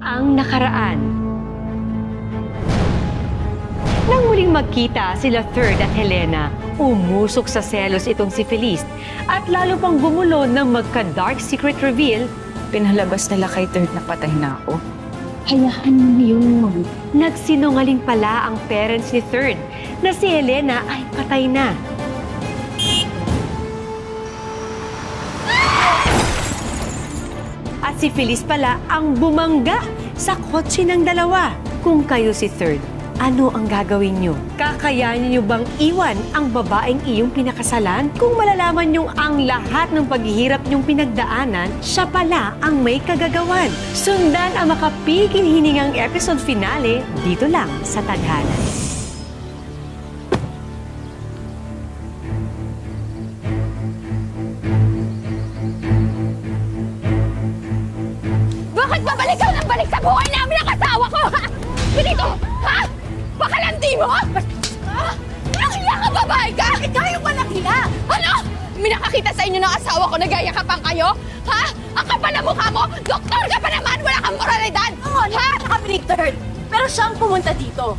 Ang nakaraan. Nang muling magkita sila Third at Helena, umusok sa selos itong si Feliz at lalo pang gumulo ng magka-dark secret reveal. Pinalabas nila kay Third na patay na ako. Hayaan mo yun. Nagsinungaling pala ang parents ni Third na si Helena ay patay na. At si Feliz pala ang bumangga sa kotse ng dalawa. Kung kayo si Third, ano ang gagawin nyo? Kakayanin nyo bang iwan ang babaeng iyong pinakasalan? Kung malalaman nyo ang lahat ng paghihirap nyong pinagdaanan, siya pala ang may kagagawan. Sundan ang makapigil hiningang episode finale dito lang sa Tadhana. Bakit babalik ka ng balik sa buhay namin ang asawa ko, ha? Ganito, ha? Pakalandi mo? Ha? Nakhiya ka, babae ka? Ikaw yung walang hiya! Ano? May nakakita sa inyo ng asawa ko, nagayakapang kayo? Ha? Ang kapal na mukha mo? Doktor ka pa naman! Wala kang moralidad! Oo, ha? Kami ni Third. Pero siya ang pumunta dito.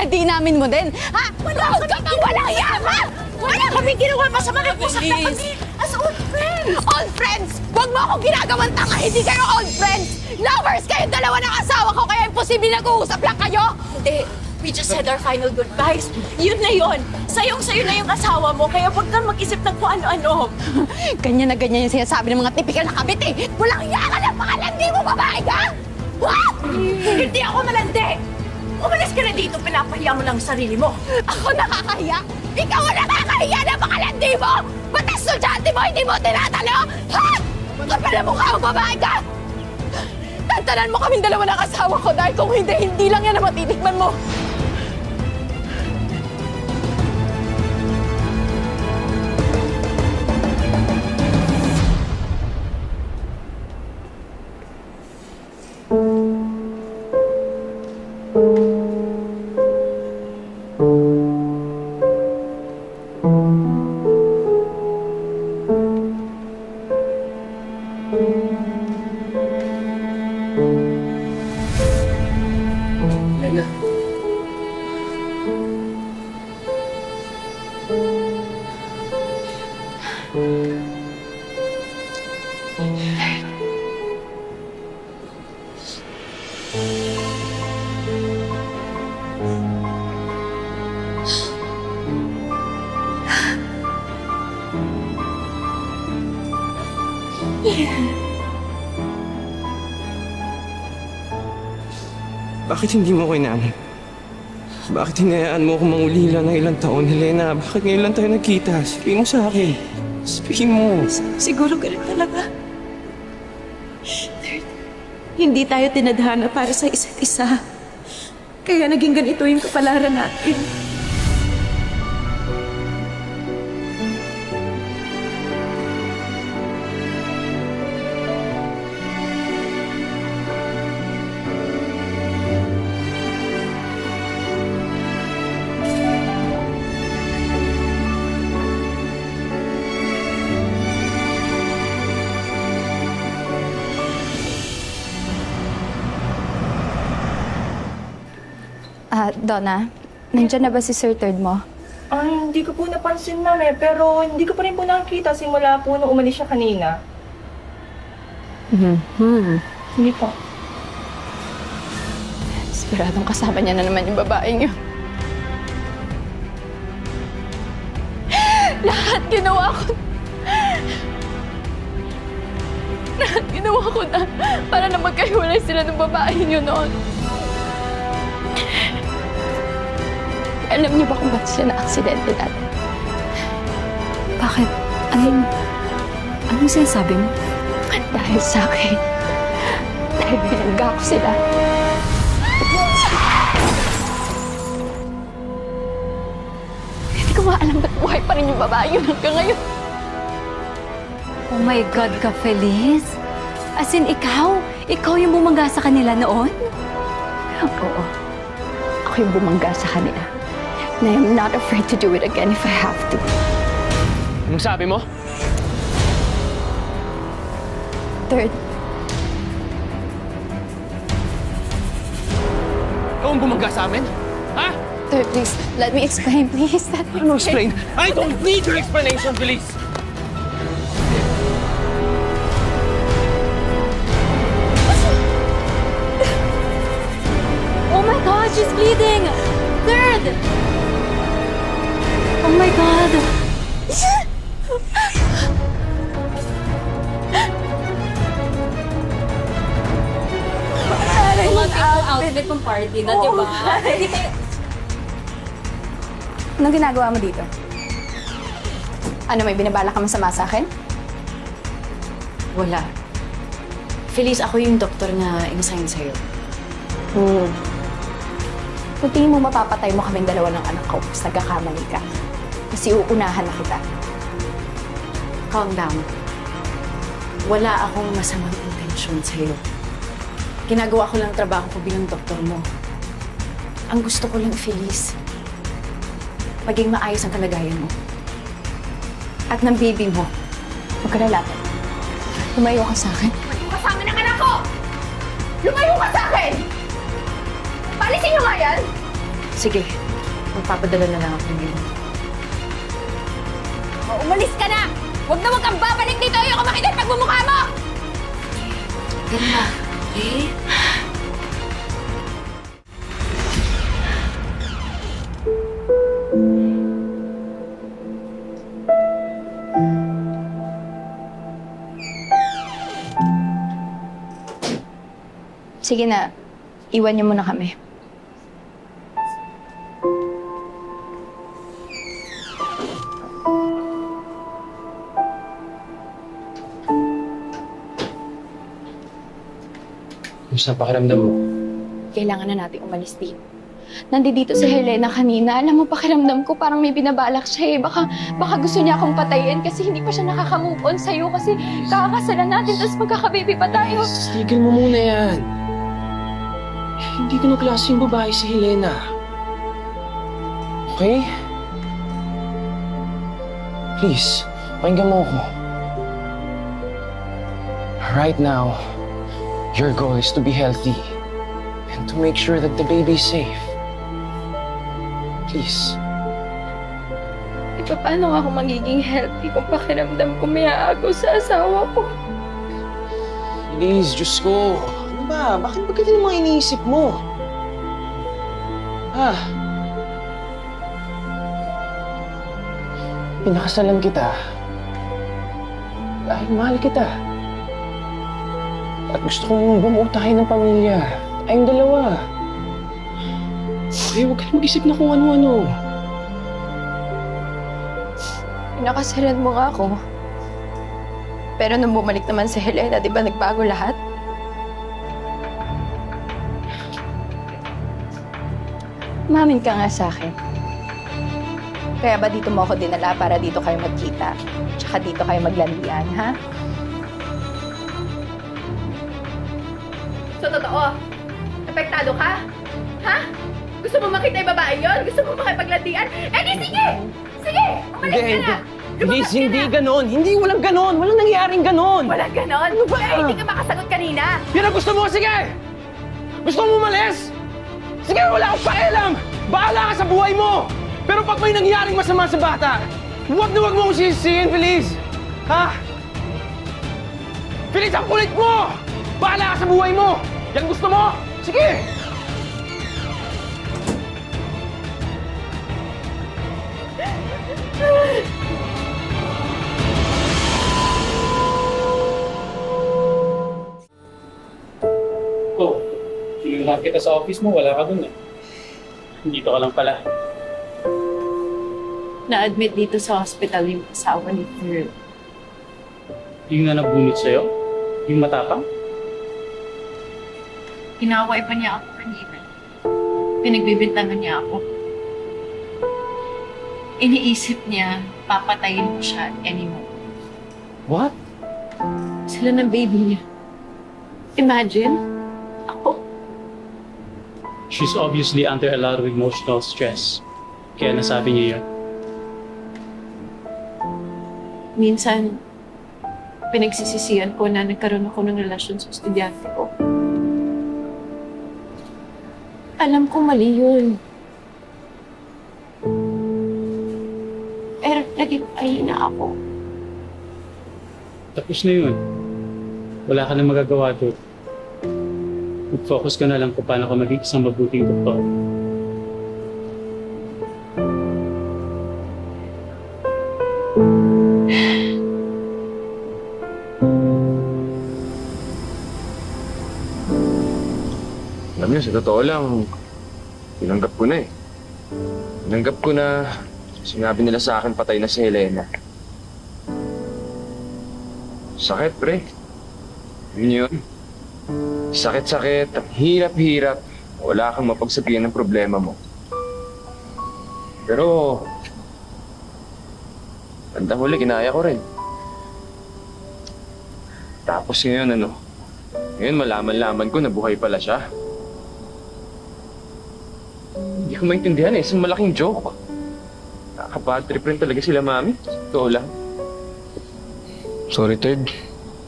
Di namin mo din. Ha? Wala ka pang walang hiya, ha? Wala kami ginawa masama. Nag-usap na kami as old friends. Old friends? Huwag mo akong ginagawang tanga. Hindi kayo old friends. Lovers kayo dalawa ng asawa ko, kaya imposible nag-uusap lang kayo. Hindi. We just said our final goodbyes. Yun na yun. Sayong-sayo na yung asawa mo, kaya huwag kang mag-isip ng kung ano-ano. Ganyan na ganyan yung sinasabi ng mga tipikal na kabit eh. Walang hiya ka lang, pakalandi mo, babae ka! What? Hindi ako malandi! Umalis ka na dito, pinapahiya mo lang sarili mo. Ako nakakahiya? Ikaw ang nakakahiya na pakalandi mo! Ba't estudyante mo hindi mo tinatalo? Ha? Kapal na mukha mo, babae ka! Tantanan mo kaming dalawa ng asawa ko dahil kung hindi lang yan ang matitikman mo. Bakit hindi mo ko inaamin? Bakit hinayaan mo akong mangulila ng ilang taon, Helena? Bakit ngayon lang tayo nagkita? Sabihin mo sa akin. Sabihin mo. Siguro ganun talaga. Third, hindi tayo tinadhana para sa isa't isa. Kaya naging ganito yung kapalaran natin. Donna, nandiyan na ba si Sir Third mo? Ay, hindi ko po napansin, ma'am eh. Pero hindi ko pa rin po nakikita simula po nung umalis siya kanina. Hindi po. Siguradong kasama niya na naman yung babaeng yun. Lahat ginawa ko na para na magkahiwalay sila ng babaeng yun noon. Alam niyo ba kung ba't sila na-aksidente dati? Bakit? Anong sinasabi mo? Dahil sa akin. Dahil binangga ko sila. Hindi ko nga alam ba't buhay pa rin yung babae yun hanggang ngayon. Oh my God ka, Feliz? As in, ikaw? Ikaw yung bumangga sa kanila noon? Oo. Ako yung bumangga sa kanila. And I am not afraid to do it again if I have to. Anong sabi mo? Third, Ikaw ang bumangga sa amin? Ha? Sir, please, let me explain, please. Ano explain? I don't need your explanation, Feliz! Oh my God, she's bleeding! Third! Oh my God! Tumating yung outfit ng party na, di ba? Anong ginagawa mo dito? Ano, may binabala ka masama sa akin? Wala. Feliz, ako yung doktor na inassign sa'yo. Kung tingin mo mapapatay mo kaming dalawa ng anak ko, mas nagkakamali ka. Kasi uunahan na kita. Calm down. Wala akong masamang intensyon sa'yo. Ginagawa ko lang ang trabaho ko bilang doktor mo. Ang gusto ko lang, Feliz, maging maayos ang kalagayan mo. At ng baby mo, huwag ka lalapit. Lumayo ka sa akin. Lumayo ka sa amin ang anak ko! Lumayo ka sa akin! Palisin niyo nga yan! Sige, magpapadala na lang ako ng iyong. Umalis ka na! Huwag na huwag kang babalik dito! Ayoko makita yung pagmumukha mo! Ganda, okay? Sige na, iwan niyo muna kami. Kumusta ang pakiramdam mo? Kailangan na natin umalis dito. Nandito si Helena kanina. Alam mo, pakiramdam ko parang may binabalak siya eh. Baka gusto niya akong patayin kasi hindi pa siya nakaka-move on sa'yo kasi kakakasalan natin tapos magkakababy pa tayo. Tigil mo muna yan. Hindi ko na klase yung babae si Helena. Okay? Please, pakinggan mo ako. Right now, your goal is to be healthy and to make sure that the baby is safe. Please. Paano ako magiging healthy kung pakiramdam ko may aagaw sa asawa ko? Please, Diyos ko. Ano ba? Bakit ba ganyan ang mga iniisip mo? Pinakasalan kita. Dahil mahal kita. At gusto kong bumuo tayo ng pamilya. Tayong dalawa. Okay, huwag ka na mag-isip na kung ano-ano. Pinakasalan mo nga ako. Pero nung bumalik naman si Helena, di ba nagbago lahat? Umamin ka nga sa akin. Kaya ba dito mo ako dinala para dito kayo magkita? Tsaka dito kayo maglandian, ha? So, totoo? Apektado ka? Ha? Gusto mo makita yung babae yun? Gusto mo makipaglandian? Eh di sige! Sige! Umalis ka na! Lumabas ka Hindi na! ganon. Hindi, walang ganon. Walang nangyaring ganon. Walang ganon! Eh, hindi ka makasagot kanina! Yan ang gusto mo? Sige! Gusto mo umalis? Sige, wala akong pakialam! Bahala ka sa buhay mo! Pero pag may nangyaring masama sa bata, huwag na huwag mo akong sisisihin, Feliz! Ha? Feliz, ang kulit mo! Bahala ka sa buhay mo! Yan gusto mo? Sige! Oh, sinunod kita sa office mo, wala ka dun eh. Dito ka lang pala. Na-admit dito sa hospital yung asawa ni Third. Yung na nagbunot sa'yo? Yung matapang? Inaway pa niya ako kanina. Pinagbibintangan niya ako. Iniisip niya, papatayin ko siya anymore. What? Sila ng baby niya. Imagine, ako. She's obviously under a lot of emotional stress. Kaya nasabi niya yun. Minsan, pinagsisisihan ko na nagkaroon ako ng relasyon sa estudyante ko. Alam ko mali yun. Pero naging na ako. Tapos na yun. Wala ka na magagawa doon. Mag-focus ka na lang kung paano ka maging isang mabuting doktor. Alam niyo, sa totoo lang, tinanggap ko na eh. Tinanggap ko na sinabi nila sa akin patay na si Helena. Sakit, pre. Yun yun. Sakit-sakit, hirap-hirap. Wala kang mapagsabihan ng problema mo. Pero, bandang huli, kinaya ko rin. Tapos ngayon, ngayon malaman-laman ko na buhay pala siya. Hindi ko maintindihan eh, isang malaking joke. Nakaka-bad trip rin talaga sila, mami. Totoo lang. Sorry, Third.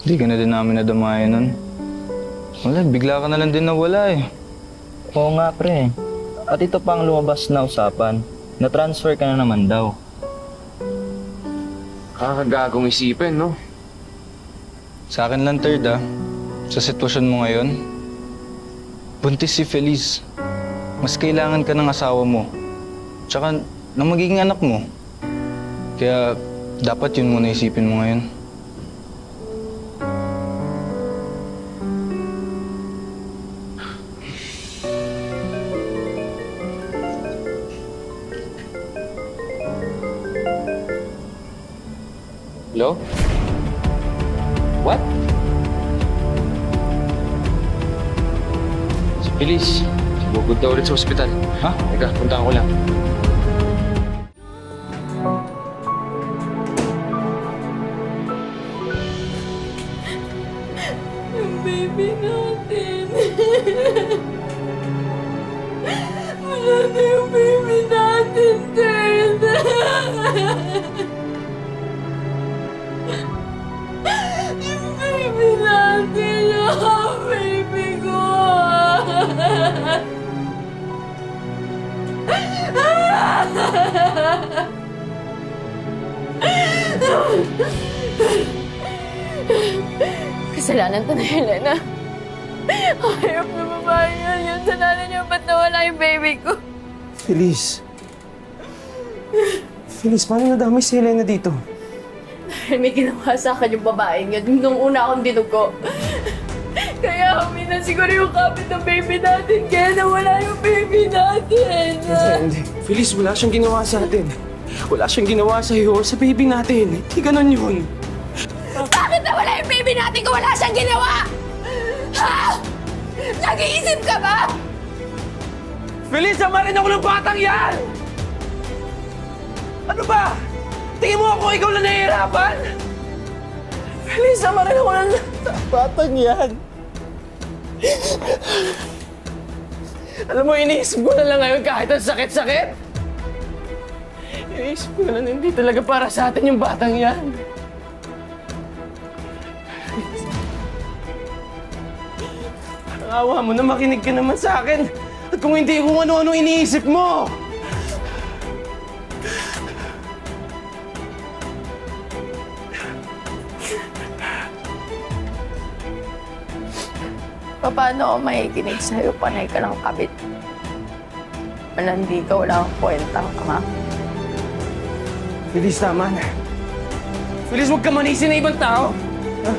Hindi ka na din namin nadamayan nun. Wala, bigla ka na lang din nawala eh. Oo nga, pre. At ito pa ang lumabas na usapan. Na-transfer ka na naman daw. Kakagagong isipin, no? Sa akin lang, Third sa sitwasyon mo ngayon, buntis si Feliz. Mas kailangan ka ng asawa mo. Tsaka ng magiging anak mo. Kaya dapat yun muna isipin mo ngayon. Hello? What? Si Feliz. Bugod daw ulit sa ospital. Ha? Teka, puntahan ko lang. Yung baby natin. Wala na yung baby natin, Third. Yung baby natin. Oh, baby ko. Kasalanan to na Helena. Ayop na babae yan. Yan sa nanay niya, ba't nawala yung baby ko? Feliz. Feliz, paano nadamay si Helena dito? Dahil may ginawa sa akin yung babaeng yun. Nung una akong dinugo. Kaya huminan siguro yung kapit ng baby natin. Kaya nawala yung baby natin. Hindi. Feliz, wala siyang ginawa sa atin. Wala siyang ginawa sa iyo, sa baby natin. Hindi ganun yun. Bakit nawala yung baby natin kung wala siyang ginawa? Ha? Nag-iisip ka ba? Feliz, ama rin ako ng batang yan! Ano ba? Tingin mo ako ikaw na nahihirapan? Feliz, ama rin ako ng batang yan. Alam mo, iniisip ko na lang ngayon kahit ang sakit-sakit. Iniisip ko na hindi talaga para sa atin yung batang yan. Ang awa mo na makinig ka naman sa akin. At kung hindi, kung ano-ano iniisip mo. Paano ako makikinig sa'yo? Panay ka ng kabit. Malandi ka, wala kang kwentang ama. Feliz, tama na. Feliz, huwag ka manisin na ibang tao. Ha?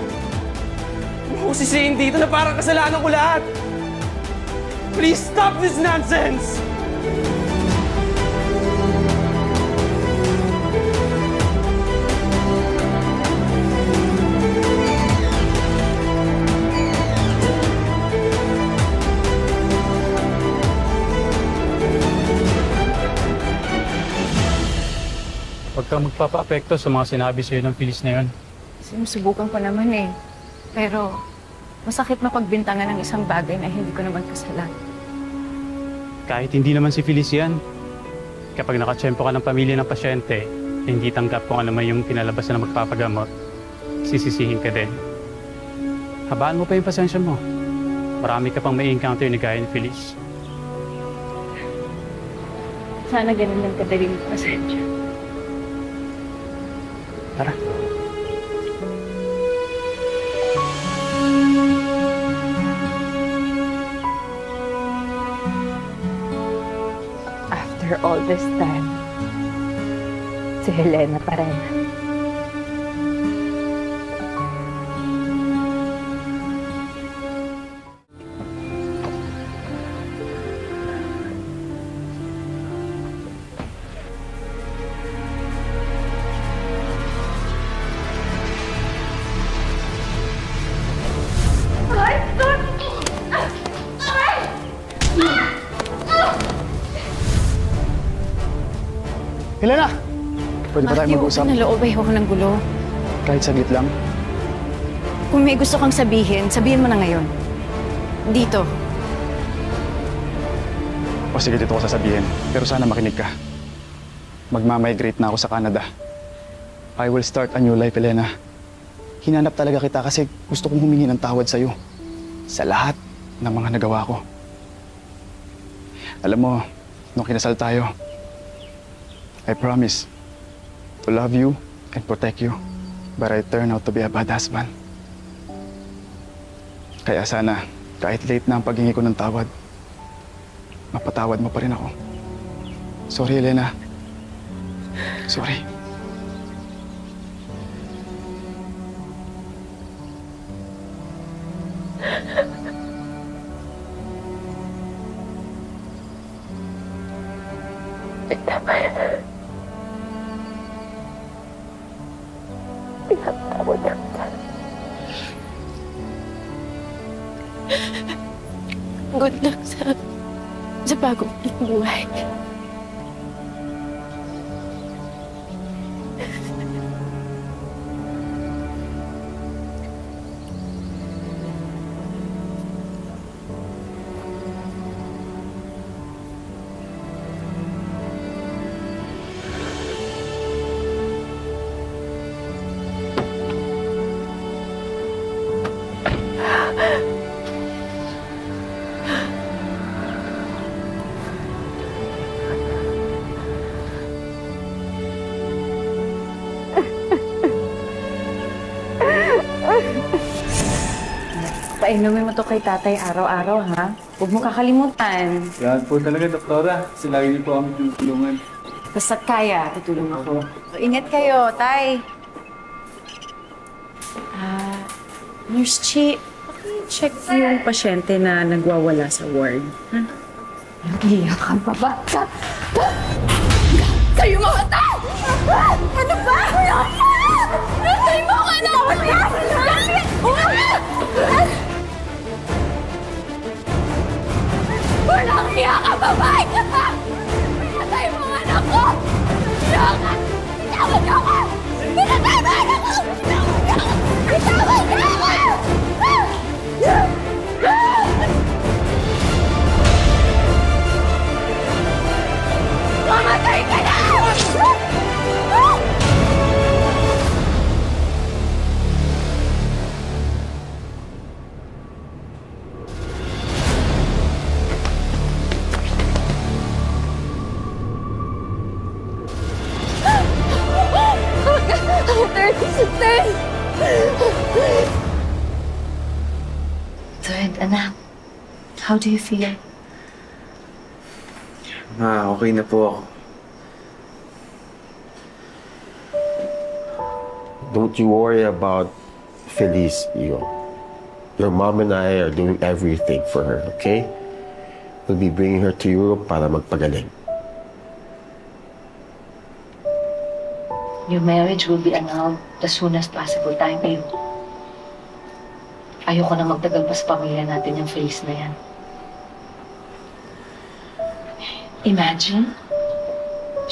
Huwag mo sisihin dito na parang kasalanan ko lahat. Please stop this nonsense! Huwag kang magpapa-apekto sa mga sinabi sa'yo ng Feliz na yun. Sinusubukan ko naman eh. Pero masakit mapagbintangan ng isang bagay na hindi ko naman kasalanan. Kahit hindi naman si Feliz yan, kapag nakatsyempo ka ng pamilya ng pasyente, hindi tanggap kung ano man yung pinalabas na magpapagamot, sisisihin ka din. Habaan mo pa yung pasensya mo. Marami ka pang may encounter na gaya ni Feliz. Sana ganun lang kadali mo pasensya. Tara. After all this time, si Helena pa rin. Helena! Pwede ba tayo mag-usap? naloob ay ako ng gulo. Kahit saglit lang. Kung may gusto kang sabihin, sabihin mo na ngayon. Dito. O sige, dito ko sasabihin. Pero sana makinig ka. Magmamigrate na ako sa Canada. I will start a new life, Helena. Hinanap talaga kita kasi gusto kong humingi ng tawad sa'yo. Sa lahat ng mga nagawa ko. Alam mo, nung kinasal tayo, I promise to love you and protect you. But I turned out to be a bad husband. Kaya sana, kahit late na ang paghingi ko ng tawad, mapatawad mo pa rin ako. Sorry, Helena. Sorry. Good luck sa bagong buhay. Painumin mo to kay tatay araw-araw, ha? Huwag mo kakalimutan. Yan po talaga, Doktora. Kasi lagi niyo po kami tinutulungan. Basta't kaya, tutulong ako. So, ingat kayo, tay. Nurse Chi, check yung pasyente na nagwawala sa ward. Ha? Iyak ka ba, bata? Kayo mga tao! Ano ba? Nasay mo ka na! Walang hiya ka, babae ka! Pinatay mo ang anak ko! Pinatay! Pinatay mo ako! Pinatay mo ang anak ko! Pinatay mo ako! Mamatay ka na! Third, anak. How do you feel? Okay na po ako. Don't you worry about Feliz, Iyo. Your mom and I are doing everything for her, okay? We'll be bringing her to Europe para magpagaling. Your marriage will be annulled as soon as possible. Time kayo. Ayoko na magtagal pa sa pamilya natin yung Feliz na yan. Imagine,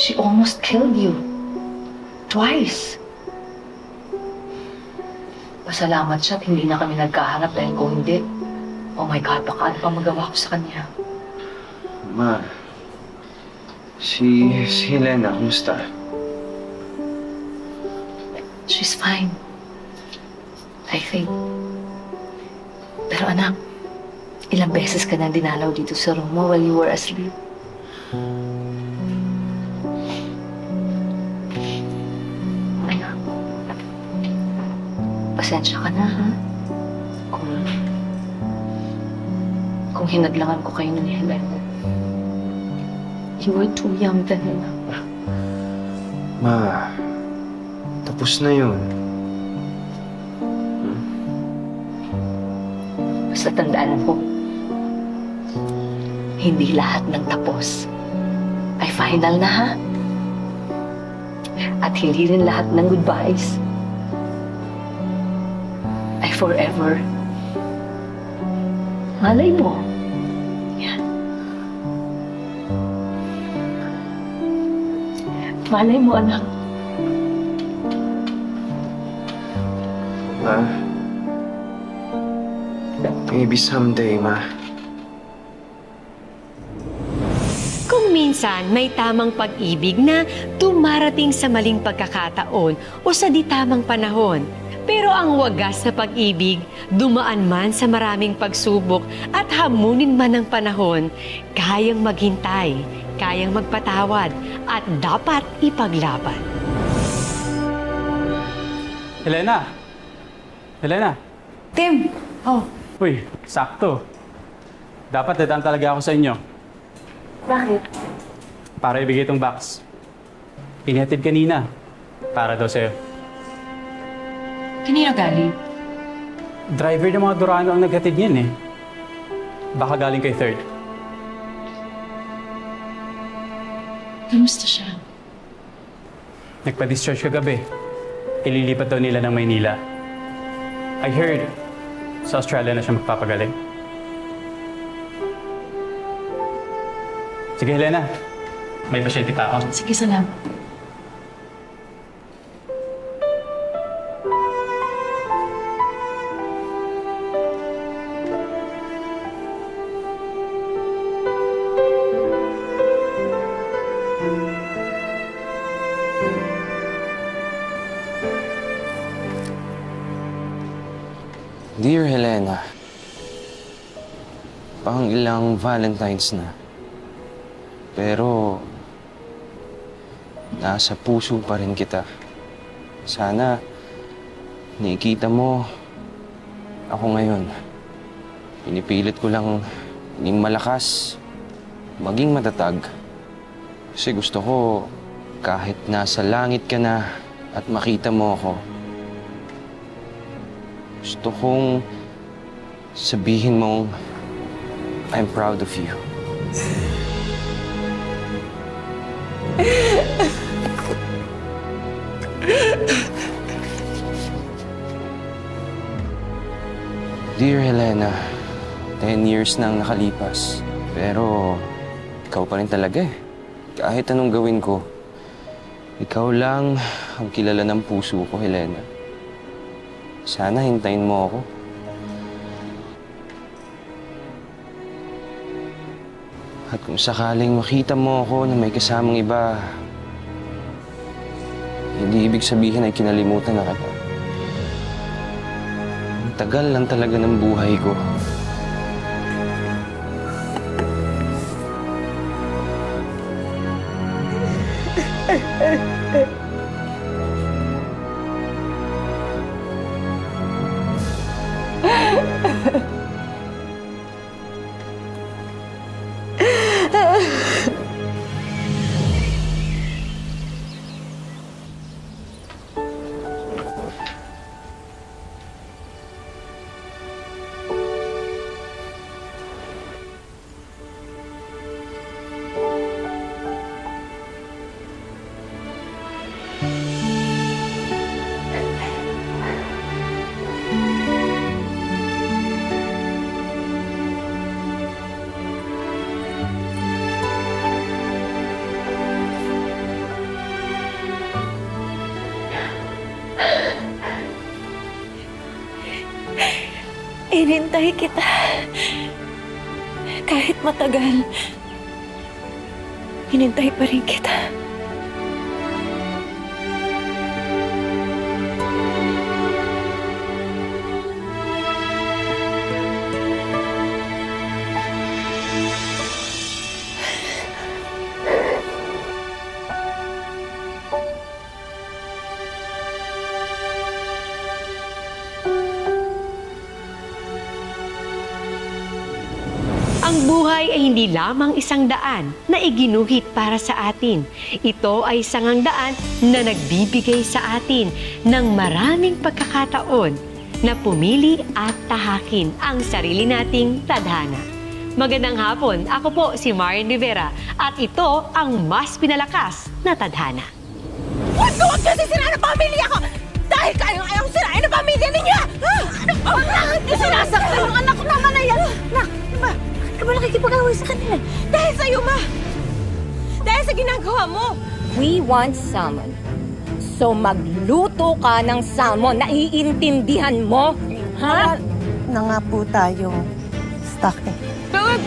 she almost killed you. Twice. Pasalamat siya at hindi na kami nagkahanap dahil kung hindi, oh my God, baka ano pa magawa ko sa kanya. Ma, si Helena, kumusta? She's fine. I think. Pero anak, ilang beses ka na dinalaw dito sa room mo while you were asleep. Pasensya ka na, ha? Kung hinadlangan ko kayo ni Helena. You were too young then. Ma, tapos na yun. Basta tandaan mo, hindi lahat ng tapos ay final na, ha? At hindi rin lahat ng goodbyes ay forever. Malay mo. Yan. Malay mo, anak. Ma, maybe someday, Ma. Kung minsan may tamang pag-ibig na dumarating sa maling pagkakataon o sa di tamang panahon. Pero ang wagas na pag-ibig, dumaan man sa maraming pagsubok at hamunin man ng panahon, kayang maghintay, kayang magpatawad at dapat ipaglaban. Helena! Helena! Tim! Oh, Uy, sakto. Dapat dadaan talaga ako sa inyo. Bakit? Para ibigay itong box. Inihatid kanina. Para daw sa'yo. kanino galing? Driver ng mga Durano ang naghatid niyan eh. Baka galing kay Third. Kamusta siya? Nagpa-discharge kagabi. Ililipat daw nila ng Maynila. I heard, sa Australia na siya magpapagaling. Sige, Helena. May pasyente pa ako. Sige, salamat. Dear Helena, pang ilang Valentine's na. Pero, nasa puso pa rin kita. Sana, nakikita mo ako ngayon. Pinipilit ko lang maging malakas, maging matatag. Kasi gusto ko, kahit nasa langit ka na at makita mo ako, gusto kong sabihin mong I'm proud of you. Dear Helena, 10 years nang nakalipas. Pero ikaw pa rin talaga eh. Kahit anong gawin ko, ikaw lang ang kilala ng puso ko, Helena. Sana hintayin mo ako. At kung sakaling makita mo ako na may kasamang iba, hindi ibig sabihin ay kinalimutan na kita. Ang tagal lang talaga ng buhay ko. Inintay kita. Kahit matagal, inintay pa rin kita. Ang buhay ay hindi lamang isang daan na iginuhit para sa atin. Ito ay sangang daan na nagbibigay sa atin ng maraming pagkakataon na pumili at tahakin ang sarili nating tadhana. Magandang hapon, ako po si Marian Rivera at ito ang mas pinalakas na tadhana. Huwag kasi sira ng pamilya ko! Dahil kayong ayaw sirain ang pamilya ninyo! Ano ba? Bakit niyo sinasaktan yung anak ko naman na yan? Nak, diba? Ka ba nakikipag-away sa kanila? Dahil sa'yo, ma! Dahil sa ginagawa mo! We want salmon. So magluto ka ng salmon. Naiintindihan mo? Ha? Na nga po tayong stock eh. Pero